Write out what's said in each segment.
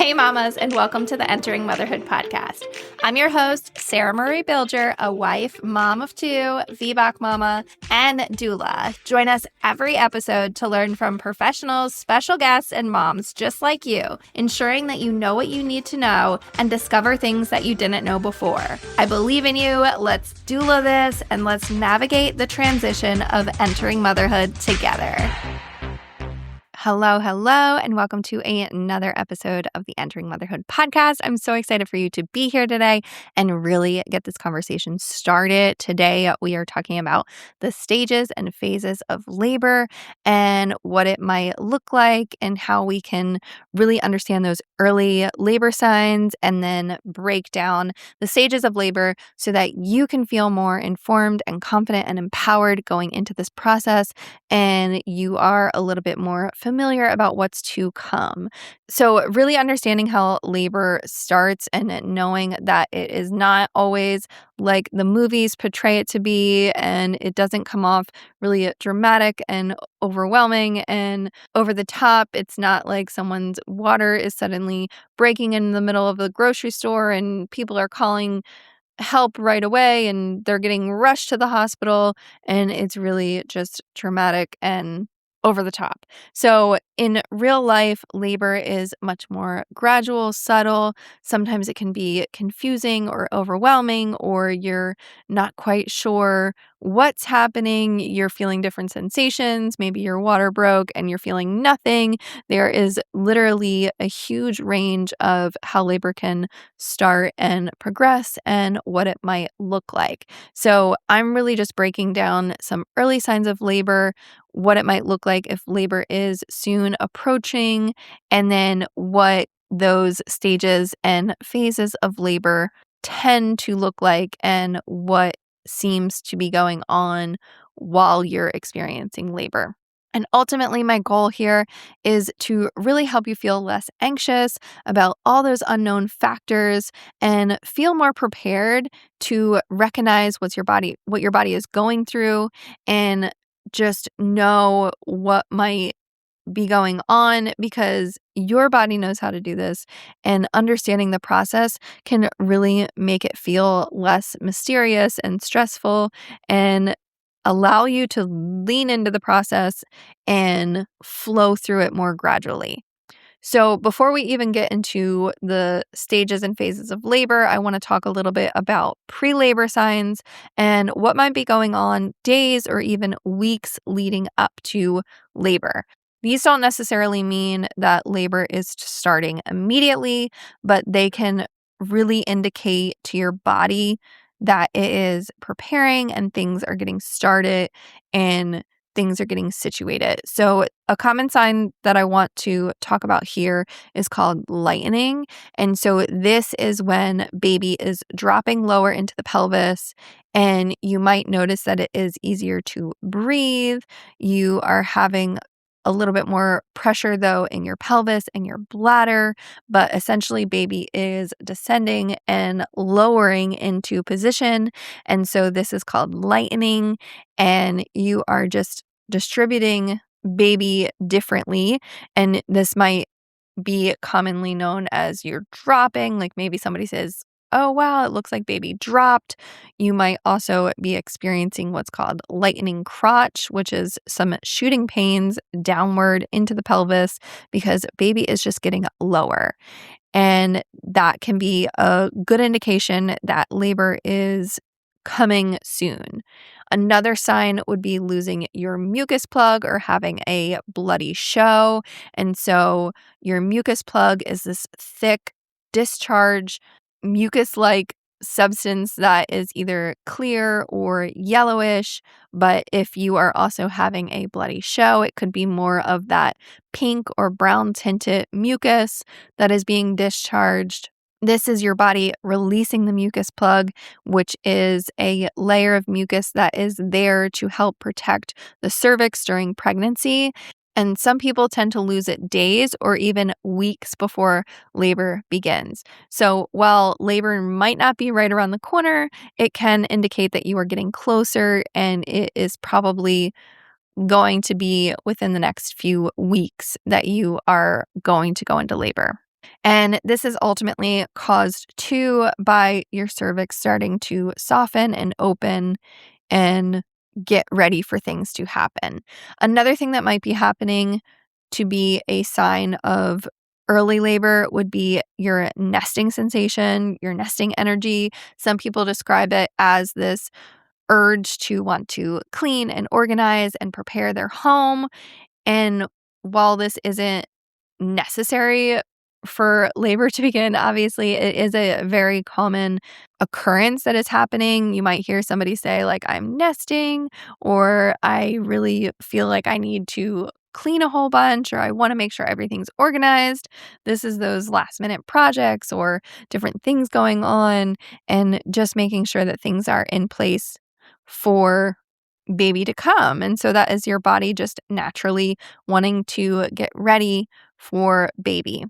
Hey mamas, and welcome to the Entering Motherhood podcast. I'm your host, Sarah Marie Bilger, a wife, mom of two, VBAC mama, and doula. Join us every episode to learn from professionals, special guests, and moms just like you, ensuring that you know what you need to know and discover things that you didn't know before. I believe in you. Let's doula this, and let's navigate the transition of entering motherhood together. Hello, and welcome to another episode of the Entering Motherhood podcast. I'm so excited for you to be here today and really get this conversation started. Today, we are talking about the stages and phases of labor and what it might look like and how we can really understand those early labor signs and then break down the stages of labor so that you can feel more informed and confident and empowered going into this process, and you are a little bit more familiar about what's to come. So really understanding how labor starts and knowing that it is not always like the movies portray it to be, and it doesn't come off really dramatic and overwhelming and over the top. It's not like someone's water is suddenly breaking in the middle of the grocery store and people are calling help right away and they're getting rushed to the hospital, and it's really just traumatic and over the top. So in real life, labor is much more gradual, subtle. Sometimes it can be confusing or overwhelming, or you're not quite sure what's happening. You're feeling different sensations. Maybe your water broke and you're feeling nothing. There is literally a huge range of how labor can start and progress and what it might look like. So I'm really just breaking down some early signs of labor, what it might look like if labor is soon approaching, and then what those stages and phases of labor tend to look like and what seems to be going on while you're experiencing labor. And ultimately, my goal here is to really help you feel less anxious about all those unknown factors and feel more prepared to recognize what your body is going through, and just know what might be going on, because your body knows how to do this, and understanding the process can really make it feel less mysterious and stressful and allow you to lean into the process and flow through it more gradually. So before we even get into the stages and phases of labor, I want to talk a little bit about pre-labor signs and what might be going on days or even weeks leading up to labor. These don't necessarily mean that labor is starting immediately, but they can really indicate to your body that it is preparing and things are getting started and things are getting situated. So a common sign that I want to talk about here is called lightening. And so this is when baby is dropping lower into the pelvis, and you might notice that it is easier to breathe. You are having a little bit more pressure though in your pelvis and your bladder, but essentially baby is descending and lowering into position. And so this is called lightening, and you are just distributing baby differently. And this might be commonly known as you're dropping, like maybe somebody says, "Oh, wow, it looks like baby dropped." You might also be experiencing what's called lightening crotch, which is some shooting pains downward into the pelvis because baby is just getting lower. And that can be a good indication that labor is coming soon. Another sign would be losing your mucus plug or having a bloody show. And so your mucus plug is this thick discharge mucus-like substance that is either clear or yellowish. But if you are also having a bloody show, it could be more of that pink or brown tinted mucus that is being discharged. This is your body releasing the mucus plug, which is a layer of mucus that is there to help protect the cervix during pregnancy. And some people tend to lose it days or even weeks before labor begins. So while labor might not be right around the corner, it can indicate that you are getting closer, and it is probably going to be within the next few weeks that you are going to go into labor. And this is ultimately caused too by your cervix starting to soften and open and get ready for things to happen. Another thing that might be happening to be a sign of early labor would be your nesting sensation, your nesting energy. Some people describe it as this urge to want to clean and organize and prepare their home. And while this isn't necessary for labor to begin, obviously, it is a very common occurrence that is happening. You might hear somebody say, like, I'm nesting, or I really feel like I need to clean a whole bunch, or I want to make sure everything's organized. This is those last minute projects or different things going on, and just making sure that things are in place for baby to come. And so that is your body just naturally wanting to get ready for baby.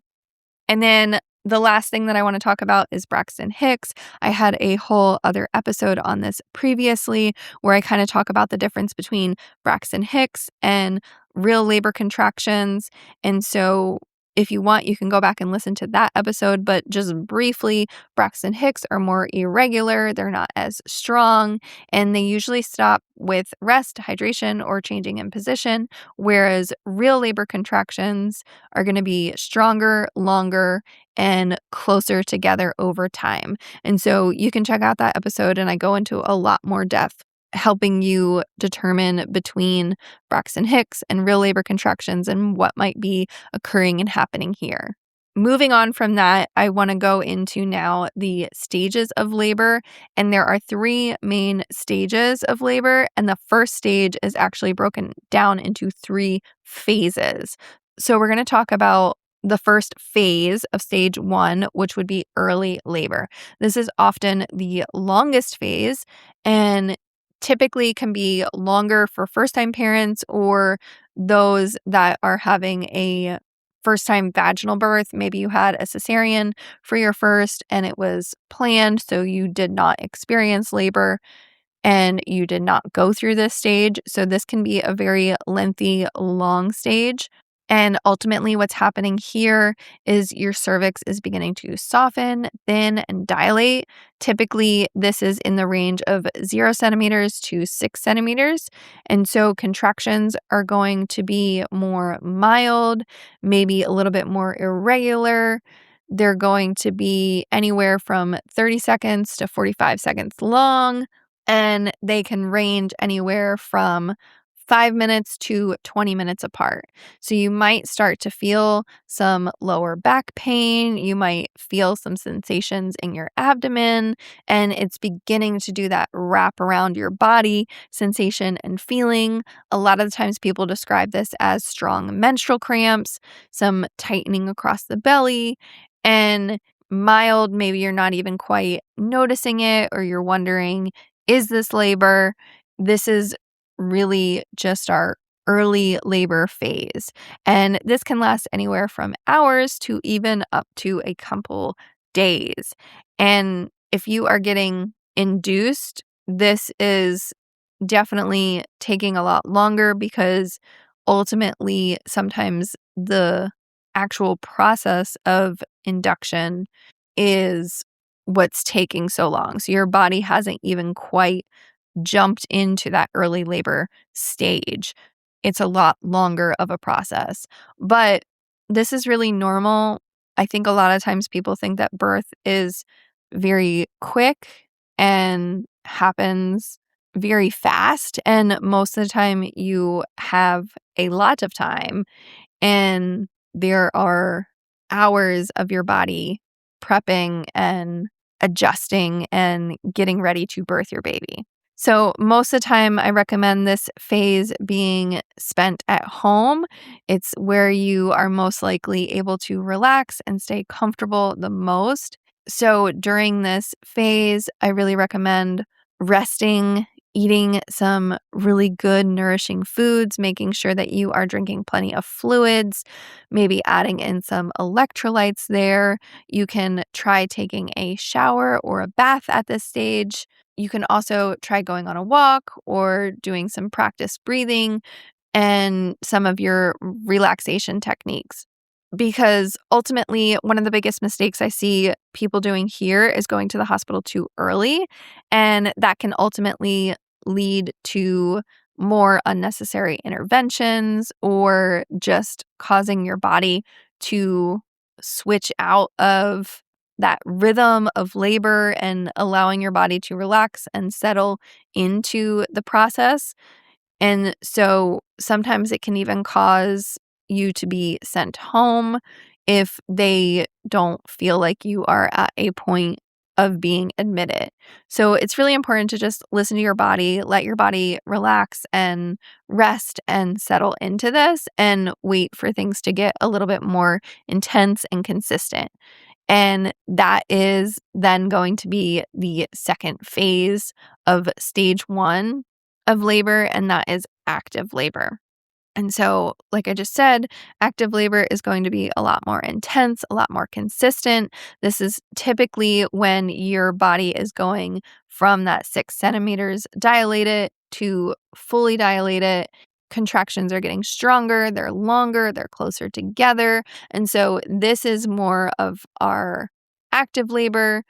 And then the last thing that I want to talk about is Braxton Hicks. I had a whole other episode on this previously where I kind of talk about the difference between Braxton Hicks and real labor contractions. And so if you want, you can go back and listen to that episode. But just briefly, Braxton Hicks are more irregular. They're not as strong, and they usually stop with rest, hydration, or changing in position, whereas real labor contractions are going to be stronger, longer, and closer together over time. And so you can check out that episode, and I go into a lot more depth helping you determine between Braxton Hicks and real labor contractions and what might be occurring and happening here. Moving on from that, I want to go into now the stages of labor. And there are 3 main stages of labor. And the first stage is actually broken down into 3 phases. So we're going to talk about the first phase of stage 1, which would be early labor. This is often the longest phase and typically can be longer for first-time parents or those that are having a first-time vaginal birth. Maybe you had a cesarean for your first and it was planned, so you did not experience labor and you did not go through this stage. So this can be a very lengthy, long stage. And ultimately, what's happening here is your cervix is beginning to soften, thin, and dilate. Typically, this is in the range of 0 centimeters to 6 centimeters. And so contractions are going to be more mild, maybe a little bit more irregular. They're going to be anywhere from 30 seconds to 45 seconds long, and they can range anywhere from 5 minutes to 20 minutes apart. So you might start to feel some lower back pain. You might feel some sensations in your abdomen, and it's beginning to do that wrap around your body sensation and feeling. A lot of the times people describe this as strong menstrual cramps, some tightening across the belly, and mild, maybe you're not even quite noticing it or you're wondering, is this labor? This is really just our early labor phase. And this can last anywhere from hours to even up to a couple days. And if you are getting induced, this is definitely taking a lot longer because ultimately sometimes the actual process of induction is what's taking so long. So your body hasn't even quite jumped into that early labor stage. It's a lot longer of a process, but this is really normal. I think a lot of times people think that birth is very quick and happens very fast. And most of the time, you have a lot of time, and there are hours of your body prepping and adjusting and getting ready to birth your baby. So most of the time, I recommend this phase being spent at home. It's where you are most likely able to relax and stay comfortable the most. So during this phase, I really recommend resting, eating some really good, nourishing foods, making sure that you are drinking plenty of fluids, maybe adding in some electrolytes there. You can try taking a shower or a bath at this stage. You can also try going on a walk or doing some practice breathing and some of your relaxation techniques. because ultimately, one of the biggest mistakes I see people doing here is going to the hospital too early. And that can ultimately lead to more unnecessary interventions or just causing your body to switch out of that rhythm of labor and allowing your body to relax and settle into the process. And so sometimes it can even cause you to be sent home if they don't feel like you are at a point of being admitted. So it's really important to just listen to your body, let your body relax and rest and settle into this and wait for things to get a little bit more intense and consistent. And that is then going to be the second phase of stage 1 of labor, and that is active labor. And so, like I just said, active labor is going to be a lot more intense, a lot more consistent. This is typically when your body is going from that 6 centimeters dilated to fully dilated. Contractions are getting stronger, they're longer, they're closer together. And so, this is more of our active labor.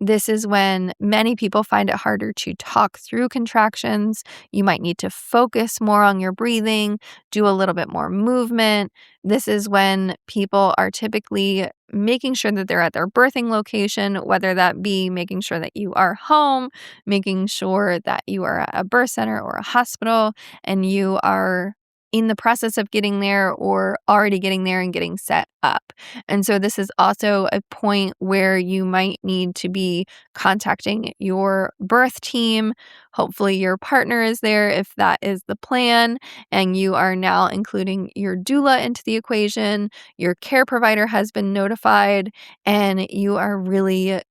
This is when many people find it harder to talk through contractions. You might need to focus more on your breathing, do a little bit more movement. This is when people are typically making sure that they're at their birthing location, whether that be making sure that you are home, making sure that you are at a birth center or a hospital, and you are in the process of getting there or already getting there and getting set up. And so this is also a point where you might need to be contacting your birth team. Hopefully your partner is there if that is the plan, and you are now including your doula into the equation. Your care provider has been notified, and you are really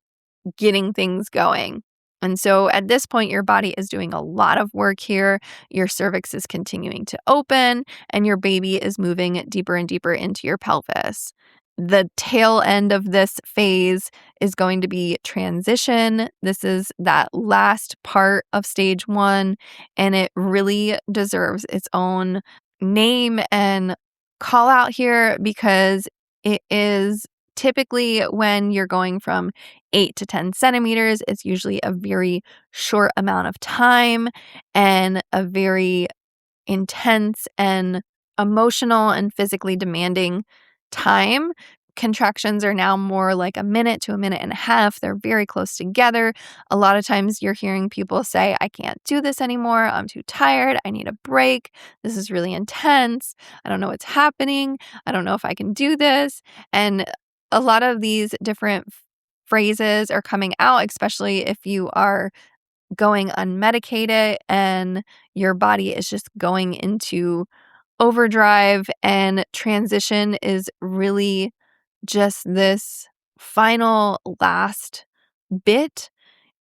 getting things going. And so at this point, your body is doing a lot of work here. Your cervix is continuing to open, and your baby is moving deeper and deeper into your pelvis. The tail end of this phase is going to be transition. This is that last part of stage 1, and it really deserves its own name and call out here because it is typically when you're going from 8 to 10 centimeters. It's usually a very short amount of time and a very intense and emotional and physically demanding time. Contractions are now more like a minute to a minute and a half. They're very close together. A lot of times you're hearing people say, I can't do this anymore. I'm too tired. I need a break. This is really intense. I don't know what's happening. I don't know if I can do this. And a lot of these different phrases are coming out, especially if you are going unmedicated and your body is just going into overdrive, and transition is really just this final last bit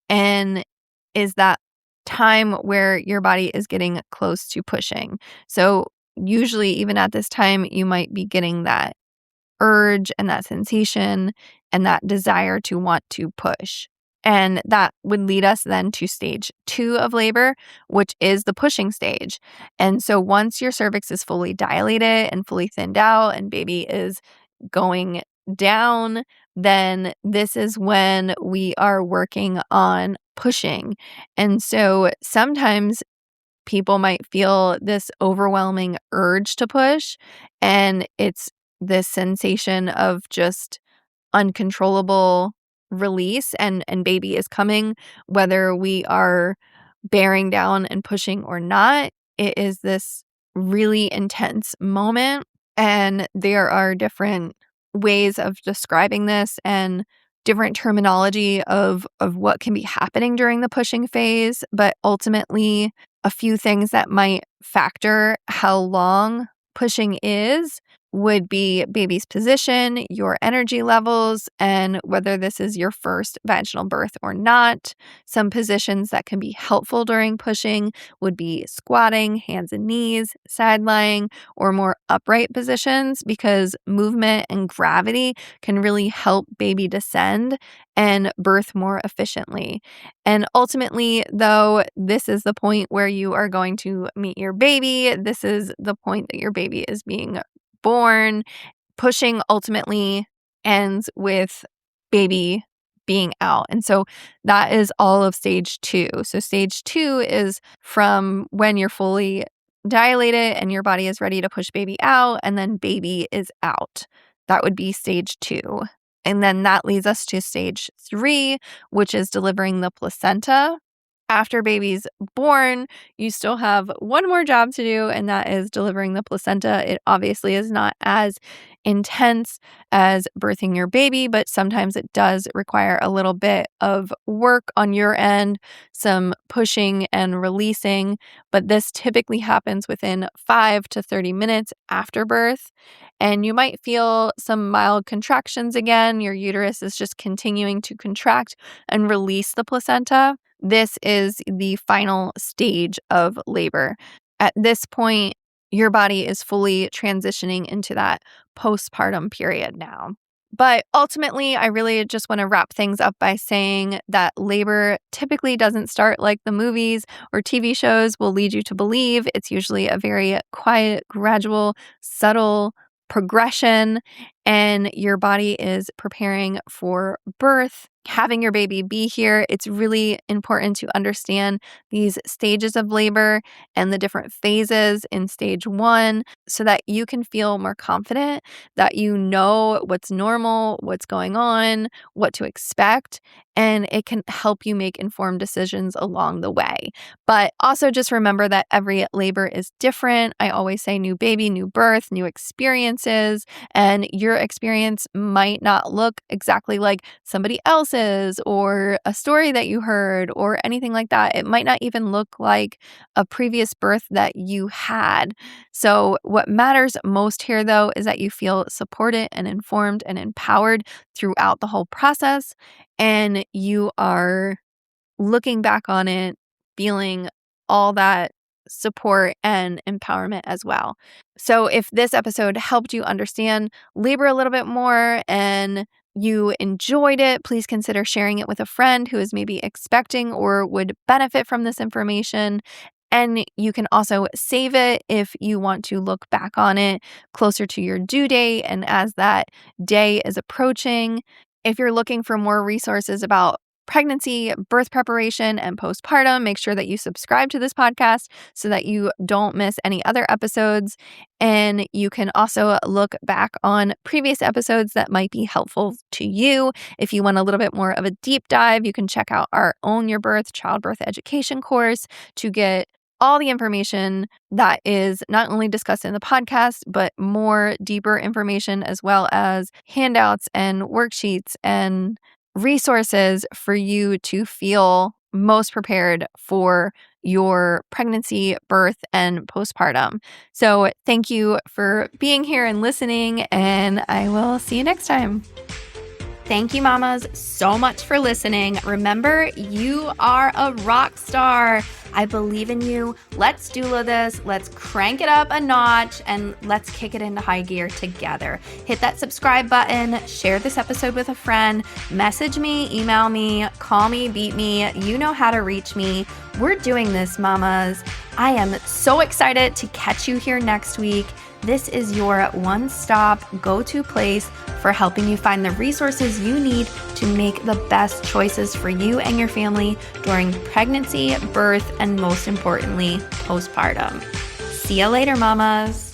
and is that time where your body is getting close to pushing. So usually even at this time you might be getting that urge and that sensation and that desire to want to push. And that would lead us then to stage 2 of labor, which is the pushing stage. And so once your cervix is fully dilated and fully thinned out and baby is going down, then this is when we are working on pushing. And so sometimes people might feel this overwhelming urge to push, and it's this sensation of just uncontrollable release, and baby is coming whether we are bearing down and pushing or not. It is this really intense moment, and there are different ways of describing this and different terminology of what can be happening during the pushing phase, but ultimately a few things that might factor how long pushing is would be baby's position, your energy levels, and whether this is your first vaginal birth or not. Some positions that can be helpful during pushing would be squatting, hands and knees, side lying, or more upright positions, because movement and gravity can really help baby descend and birth more efficiently. And ultimately, though, this is the point where you are going to meet your baby. This is the point that your baby is being born. pushing ultimately ends with baby being out. And so that is all of stage 2. So stage 2 is from when you're fully dilated and your body is ready to push baby out, and then baby is out. That would be stage 2. And then that leads us to stage 3, which is delivering the placenta. After baby's born, you still have one more job to do, and that is delivering the placenta. It obviously is not as intense as birthing your baby, but sometimes it does require a little bit of work on your end, some pushing and releasing, but this typically happens within 5 to 30 minutes after birth. And you might feel some mild contractions again. Your uterus is just continuing to contract and release the placenta. This is the final stage of labor. At this point, your body is fully transitioning into that postpartum period now. But ultimately, I really just want to wrap things up by saying that labor typically doesn't start like the movies or TV shows will lead you to believe. It's usually a very quiet, gradual, subtle progression, and your body is preparing for birth. Having your baby be here, it's really important to understand these stages of labor and the different phases in stage 1 so that you can feel more confident, that you know what's normal, what's going on, what to expect, and it can help you make informed decisions along the way. But also just remember that every labor is different. I always say new baby, new birth, new experiences, and your experience might not look exactly like somebody else's or a story that you heard or anything like that. It might not even look like a previous birth that you had. So what matters most here, though, is that you feel supported and informed and empowered throughout the whole process, and you are looking back on it, feeling all that support and empowerment as well. So if this episode helped you understand labor a little bit more and you enjoyed it, please consider sharing it with a friend who is maybe expecting or would benefit from this information. And you can also save it if you want to look back on it closer to your due date and as that day is approaching. If you're looking for more resources about pregnancy, birth preparation, and postpartum, make sure that you subscribe to this podcast so that you don't miss any other episodes. And you can also look back on previous episodes that might be helpful to you. If you want a little bit more of a deep dive, you can check out our Own Your Birth childbirth education course to get all the information that is not only discussed in the podcast, but more deeper information as well as handouts and worksheets and resources for you to feel most prepared for your pregnancy, birth, and postpartum. So thank you for being here and listening, and I will see you next time. Thank you, mamas, so much for listening. Remember, you are a rock star. I believe in you. Let's doula this. Let's crank it up a notch and let's kick it into high gear together. Hit that subscribe button, share this episode with a friend, message me, email me, call me, beat me. You know how to reach me. We're doing this, mamas. I am so excited to catch you here next week. This is your one-stop go-to place for helping you find the resources you need to make the best choices for you and your family during pregnancy, birth, and most importantly, postpartum. See you later, mamas.